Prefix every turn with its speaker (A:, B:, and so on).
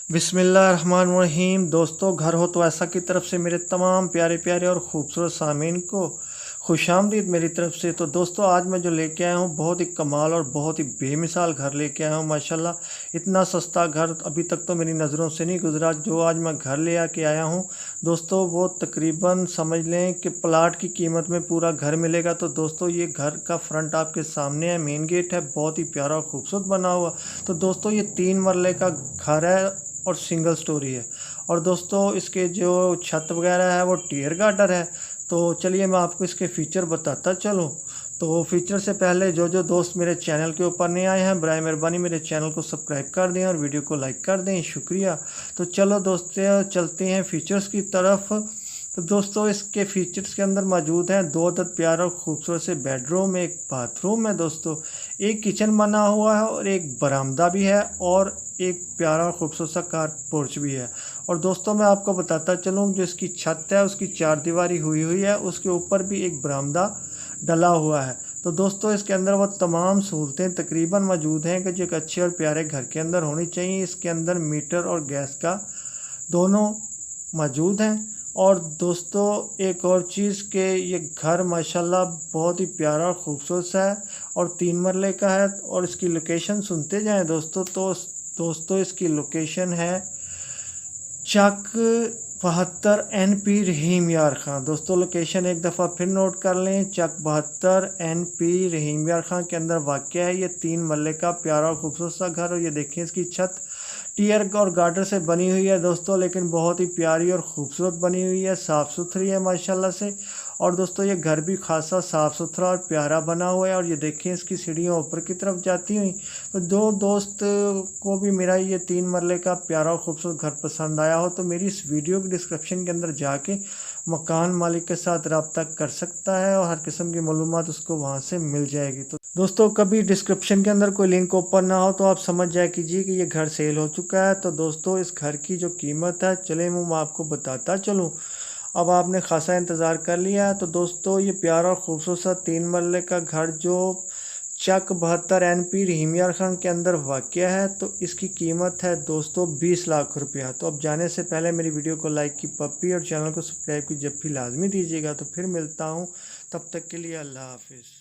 A: बिस्मिल्लाहिर्रहमानिर्रहीम। दोस्तों, घर हो तो ऐसा की तरफ से मेरे तमाम प्यारे प्यारे और ख़ूबसूरत सामीन को खुशामदीद मेरी तरफ से। तो दोस्तों, आज मैं जो लेके आया हूँ बहुत ही कमाल और बहुत ही बेमिसाल घर लेके आया हूँ। माशाल्लाह इतना सस्ता घर अभी तक तो मेरी नज़रों से नहीं गुजरा जो आज मैं घर ले आके आया हूँ। दोस्तों, वो तकरीबन समझ लें कि प्लाट की कीमत में पूरा घर मिलेगा। तो दोस्तों, ये घर का फ्रंट आपके सामने है, मेन गेट है, बहुत ही प्यारा और ख़ूबसूरत बना हुआ। तो दोस्तों, ये 3 मरले का घर है और सिंगल स्टोरी है। और दोस्तों, इसके जो छत वगैरह है वो टियर गार्डर है। तो चलिए मैं आपको इसके फ़ीचर बताता चलूँ। तो फ़ीचर से पहले जो दोस्त मेरे चैनल के ऊपर नहीं आए हैं, बराए मेहरबानी मेरे चैनल को सब्सक्राइब कर दें और वीडियो को लाइक कर दें, शुक्रिया। तो चलो दोस्तों, चलते हैं फ़ीचर्स की तरफ। तो दोस्तों, इसके फ़ीचर्स के अंदर मौजूद हैं 2 अदद प्यारा और ख़ूबसूरत से बेडरूम, एक बाथरूम है दोस्तों, एक किचन बना हुआ है और एक बरामदा भी है और एक प्यारा और ख़ूबसूरत सा कार पोर्च भी है। और दोस्तों, मैं आपको बताता चलूँ, जो इसकी छत है उसकी 4 दीवारी हुई है, उसके ऊपर भी एक बरामदा डला हुआ है। तो दोस्तों, इसके अंदर वो तमाम सहूलतें तकरीबन मौजूद हैं कि जो एक अच्छे और प्यारे घर के अंदर होनी चाहिए। इसके अंदर मीटर और गैस का दोनों मौजूद हैं। और दोस्तों, एक और चीज़ के ये घर माशाल्लाह बहुत ही प्यारा और ख़ूबसूरत सा है और 3 मरले का है। और इसकी लोकेशन सुनते जाएं दोस्तों। तो दोस्तों, इसकी लोकेशन है चक 72 NP रहीम यार खां। दोस्तों, लोकेशन एक दफ़ा फिर नोट कर लें, चक 72 NP रहीम यार खां के अंदर वाक़या है ये 3 मरले का प्यारा और ख़ूबसूरत सा घर। और ये देखिए, इसकी छत टियर और गार्डर से बनी हुई है दोस्तों, लेकिन बहुत ही प्यारी और ख़ूबसूरत बनी हुई है, साफ़ सुथरी है माशाल्लाह से। और दोस्तों, ये घर भी खासा साफ़ सुथरा और प्यारा बना हुआ है। और ये देखें, इसकी सीढ़ियाँ ऊपर की तरफ जाती हुई। तो जो दोस्त को भी मेरा ये 3 मरले का प्यारा और ख़ूबसूरत घर पसंद आया हो तो मेरी इस वीडियो की डिस्क्रिप्शन के अंदर जाके मकान मालिक के साथ रब्ता कर सकता है और हर किस्म की मालूमात उसको वहाँ से मिल जाएगी। तो दोस्तों, कभी डिस्क्रिप्शन के अंदर कोई लिंक ओपन ना हो तो आप समझ जाए कीजिए कि ये घर सेल हो चुका है। तो दोस्तों, इस घर की जो कीमत है, चले मैं आपको बताता चलूँ। अब आपने खासा इंतज़ार कर लिया है। तो दोस्तों, ये प्यारा और ख़ूबसूरत सा 3 मरले का घर जो चक 72 NP रहीम यार खां के अंदर वाक़या है, तो इसकी कीमत है दोस्तों 20 लाख रुपया। तो अब जाने से पहले मेरी वीडियो को लाइक की पप्पी और चैनल को सब्सक्राइब की जब भी लाजमी दीजिएगा। तो फिर मिलता हूँ, तब तक के लिए अल्लाह हाफिज़।